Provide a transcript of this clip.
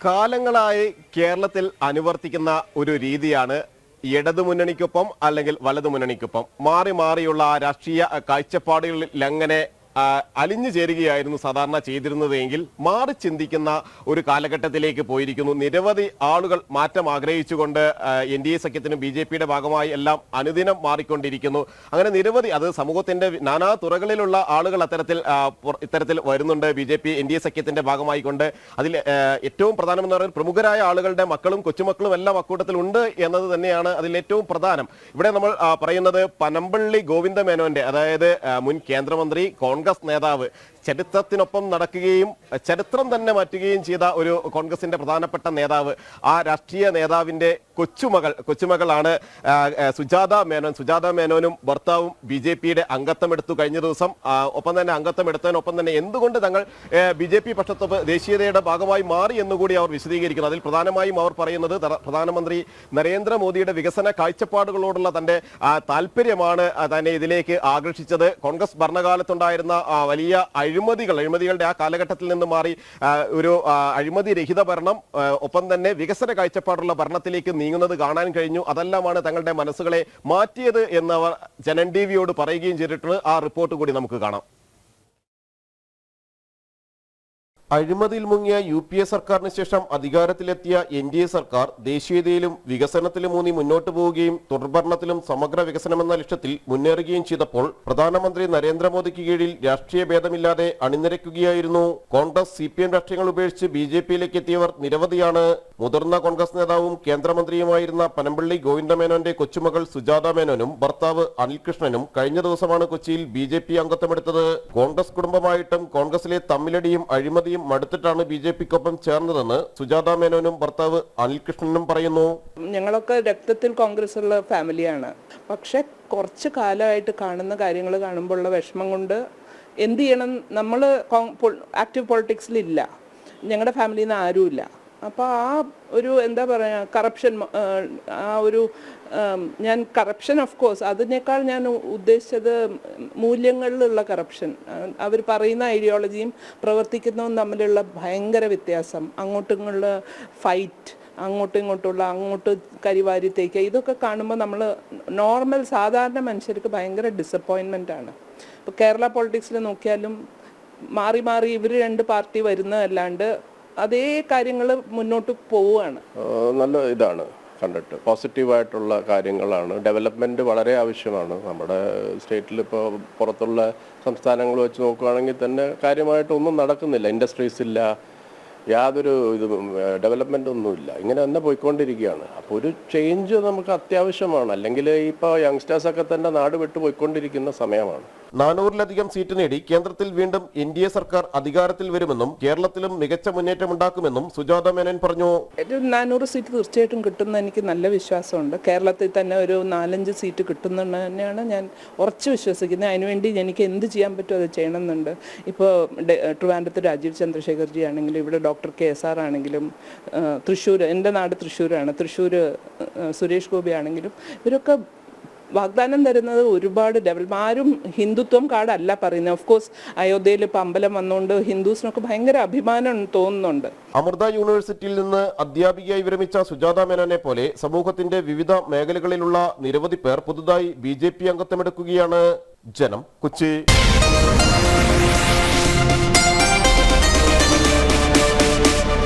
കാലങ്ങളായി കേരളത്തിൽ അനുവർത്തിക്കുന്ന ഒരു രീതിയാണ് ഇടതുമുന്നണിക്കൊപ്പം അല്ലെങ്കിൽ വലതുമുന്നണിക്കൊപ്പം മാറി മാറിയുള്ള രാഷ്ട്രീയ കാഴ്ചപ്പാടുകളിൽ അങ്ങനെ അലിഞ്ഞു ചേരുകയായിരുന്നു സാധാരണ ചെയ്തിരുന്നതെങ്കിൽ മാറി ചിന്തിക്കുന്ന ഒരു കാലഘട്ടത്തിലേക്ക് പോയിരിക്കുന്നു. നിരവധി ആളുകൾ മാറ്റം ആഗ്രഹിച്ചുകൊണ്ട് NDA സഖ്യത്തിനും BJPയുടെ ഭാഗമായി എല്ലാം അനുദിനം മാറിക്കൊണ്ടിരിക്കുന്നു. അങ്ങനെ നിരവധി അത് സമൂഹത്തിന്റെ നാനാ തുറകളിലുള്ള ആളുകൾ ഇത്തരത്തിൽ വരുന്നുണ്ട്. BJP NDA സഖ്യത്തിന്റെ ഭാഗമായി കൊണ്ട് അതിൽ ഏറ്റവും പ്രധാനമെന്ന് പറയുന്നത് പ്രമുഖരായ ആളുകളുടെ മക്കളും കൊച്ചുമക്കളും എല്ലാം അക്കൂട്ടത്തിൽ ഉണ്ട് എന്നത് തന്നെയാണ് അതിൽ ഏറ്റവും പ്രധാനം. ഇവിടെ നമ്മൾ പറയുന്നത് പനമ്പള്ളി ഗോവിന്ദ മേനോന്റെ, അതായത് മുൻ കേന്ദ്രമന്ത്രി, കോൺഗ്രസ് നേതാവ്, ചരിത്രത്തിനൊപ്പം നടക്കുകയും ചരിത്രം തന്നെ മാറ്റുകയും ചെയ്ത ഒരു കോൺഗ്രസിന്റെ പ്രധാനപ്പെട്ട നേതാവ്, ആ രാഷ്ട്രീയ നേതാവിന്റെ കൊച്ചുമകളാണ് സുജാത മേനോൻ. സുജാത മേനോനും ഭർത്താവും BJPയുടെ അംഗത്വമെടുത്തു കഴിഞ്ഞ ദിവസം. ഒപ്പം തന്നെ അംഗത്വം എടുത്തതിനൊപ്പം തന്നെ എന്തുകൊണ്ട് തങ്ങൾ BJP പക്ഷത്തൊപ്പ് ദേശീയതയുടെ ഭാഗമായി മാറി എന്നുകൂടി അവർ വിശദീകരിക്കുന്നു. അതിൽ പ്രധാനമായും അവർ പറയുന്നത് പ്രധാനമന്ത്രി നരേന്ദ്രമോദിയുടെ വികസന കാഴ്ചപ്പാടുകളോടുള്ള തന്റെ താല്പര്യമാണ് തന്നെ ഇതിലേക്ക് ആകർഷിച്ചത്. കോൺഗ്രസ് ഭരണകാലത്തുണ്ടായിരുന്ന വലിയ അഴിമതികളുടെ ആ കാലഘട്ടത്തിൽ നിന്ന് മാറി ഒരു അഴിമതി രഹിത ഭരണം, ഒപ്പം തന്നെ വികസന കാഴ്ചപ്പാടുള്ള ഭരണത്തിലേക്ക് നീങ്ങുന്നത് കാണാൻ കഴിഞ്ഞു. അതെല്ലാമാണ് തങ്ങളുടെ മനസ്സുകളെ മാറ്റിയത് എന്നവർ ജനൻ ടിവിയോട് പറയുകയും ചെയ്തിട്ടുള്ളത്. ആ റിപ്പോർട്ട് കൂടി നമുക്ക് കാണാം. അഴിമതിയിൽ മുങ്ങിയ UPA സർക്കാരിന് ശേഷം അധികാരത്തിലെത്തിയ NDA സർക്കാർ ദേശീയതയിലും വികസനത്തിലും ഊന്നി മുന്നോട്ട് പോവുകയും തുടർഭരണത്തിലും സമഗ്ര വികസനമെന്ന ലക്ഷ്യത്തിൽ മുന്നേറുകയും ചെയ്തപ്പോൾ പ്രധാനമന്ത്രി നരേന്ദ്രമോദിക്ക് കീഴിൽ രാഷ്ട്രീയ ഭേദമില്ലാതെ അണിനിരക്കുകയായിരുന്നു. കോൺഗ്രസ് CPM രാഷ്ട്രീയങ്ങൾ ഉപേക്ഷിച്ച് BJPയിലേക്ക് എത്തിയവർ നിരവധിയാണ്. മുതിർന്ന കോൺഗ്രസ് നേതാവും കേന്ദ്രമന്ത്രിയുമായിരുന്ന പനമ്പള്ളി ഗോവിന്ദ മേനോന്റെ കൊച്ചുമകൾ സുജാത മേനോനും ഭർത്താവ് അനിൽകൃഷ്ണനും കഴിഞ്ഞ ദിവസമാണ് കൊച്ചിയിൽ BJP അംഗത്വമെടുത്തത്. കോൺഗ്രസ് കുടുംബമായിട്ടും കോൺഗ്രസിലെ തമ്മിലടിയും അഴിമതിയും മടുത്തിട്ടാണ് BJPക്കൊപ്പം ചേർന്നതെന്ന് സുജാത മേനോനും ഭർത്താവ് അനിൽകൃഷ്ണനും പറയുന്നു. ഞങ്ങളൊക്കെ രക്തത്തിൽ കോൺഗ്രസ് ഉള്ള ഫാമിലിയാണ്. പക്ഷെ കുറച്ച് കാലമായിട്ട് കാണുന്ന കാര്യങ്ങൾ കാണുമ്പോൾ ഉള്ള വിഷമം കൊണ്ട് എന്ത് ചെയ്യണം, നമ്മൾ ആക്റ്റീവ് പൊളിറ്റിക്സിലില്ല, ഞങ്ങളുടെ ഫാമിലിയിൽ നിന്ന് ആരുമില്ല. അപ്പോൾ ആ ഒരു എന്താ പറയുക, കറപ്ഷൻ, ആ ഒരു ഞാൻ കറപ്ഷൻ ഓഫ് കോഴ്സ് അതിനേക്കാൾ ഞാൻ ഉദ്ദേശിച്ചത് മൂല്യങ്ങളിലുള്ള കറപ്ഷൻ. അവർ പറയുന്ന ഐഡിയോളജിയും പ്രവർത്തിക്കുന്നതും തമ്മിലുള്ള ഭയങ്കര വ്യത്യാസം, അങ്ങോട്ടുള്ള ഫൈറ്റ്, അങ്ങോട്ട് കരിവാരി തേക്കുക, ഇതൊക്കെ കാണുമ്പോൾ നമ്മൾ നോർമൽ സാധാരണ മനുഷ്യർക്ക് ഭയങ്കര ഡിസപ്പോയിൻമെൻ്റ് ആണ്. ഇപ്പോൾ കേരള പൊളിറ്റിക്സിൽ നോക്കിയാലും മാറി മാറി ഇവർ രണ്ട് പാർട്ടി വരുന്നതല്ലാണ്ട് അതേ കാര്യങ്ങൾ മുന്നോട്ട് പോവുകയാണ്. നല്ല ഇതാണ് കണ്ടിട്ട്, പോസിറ്റീവായിട്ടുള്ള കാര്യങ്ങളാണ്. ഡെവലപ്മെൻറ്റ് വളരെ ആവശ്യമാണ്. നമ്മുടെ സ്റ്റേറ്റിൽ ഇപ്പോൾ പുറത്തുള്ള സംസ്ഥാനങ്ങൾ വെച്ച് നോക്കുകയാണെങ്കിൽ തന്നെ കാര്യമായിട്ടൊന്നും നടക്കുന്നില്ല. ഇൻഡസ്ട്രീസ് ഇല്ല, യാതൊരു ഡെവലപ്മെൻ്റ് ഒന്നുമില്ല. ഇങ്ങനെ തന്നെ പോയിക്കൊണ്ടിരിക്കുകയാണ്. അപ്പോൾ ഒരു ചേഞ്ച് നമുക്ക് അത്യാവശ്യമാണ്. അല്ലെങ്കിൽ ഇപ്പോൾ യങ്സ്റ്റേഴ്സൊക്കെ തന്നെ നാട് വിട്ടു പോയിക്കൊണ്ടിരിക്കുന്ന സമയമാണ്. 400-ലധികം സീറ്റ് നേടി കേന്ദ്രത്തിൽ വീണ്ടും NDA സർക്കാർ അധികാരത്തിൽ വരുമെന്നും കേരളത്തിലും മികച്ച മുന്നേറ്റമുണ്ടാക്കുമെന്നും സുജാത മേനോൻ പറഞ്ഞു. 400 സീറ്റ് തീർച്ചയായിട്ടും കിട്ടുന്ന എനിക്ക് നല്ല വിശ്വാസമുണ്ട്. കേരളത്തിൽ തന്നെ ഒരു 4-5 സീറ്റ് കിട്ടുന്നുണ്ട് തന്നെയാണ് ഞാൻ ഉറച്ചു വിശ്വസിക്കുന്നത്. അതിനുവേണ്ടി എനിക്ക് എന്ത് ചെയ്യാൻ പറ്റുമോ അത് ചെയ്യണമെന്നുണ്ട്. ഇപ്പോൾ ട്രിവാൻഡ്രത്ത് രാജീവ് ചന്ദ്രശേഖർജി ആണെങ്കിലും, ഇവിടെ ഡോക്ടർ KSR ആണെങ്കിലും, തൃശ്ശൂർ, എൻ്റെ നാട് തൃശ്ശൂരാണ്, തൃശ്ശൂർ സുരേഷ് ഗോപി ആണെങ്കിലും, ഇവരൊക്കെ വാഗ്ദാനം തരുന്നത് ഒരുപാട് ഡെവലപ്പ്. ആരും ഹിന്ദുത്വം കാർഡല്ല പറയുന്നത്. ഓഫ് കോഴ്സ് അയോധ്യയിൽ ഇപ്പോൾ അമ്പലം വന്നുകൊണ്ട് ഹിന്ദുസിനൊക്കെ ഭയങ്കര അഭിമാനം തോന്നുന്നുണ്ട്. അമൃത യൂണിവേഴ്സിറ്റിയിൽ നിന്ന് അധ്യാപികയായി വിരമിച്ച സുജാത മേനോനെ പോലെ സമൂഹത്തിന്റെ വിവിധ മേഖലകളിലുള്ള നിരവധി പേർ പുതുതായി BJP അംഗത്വമെടുക്കുകയാണ്. ജനം, കൊച്ചി.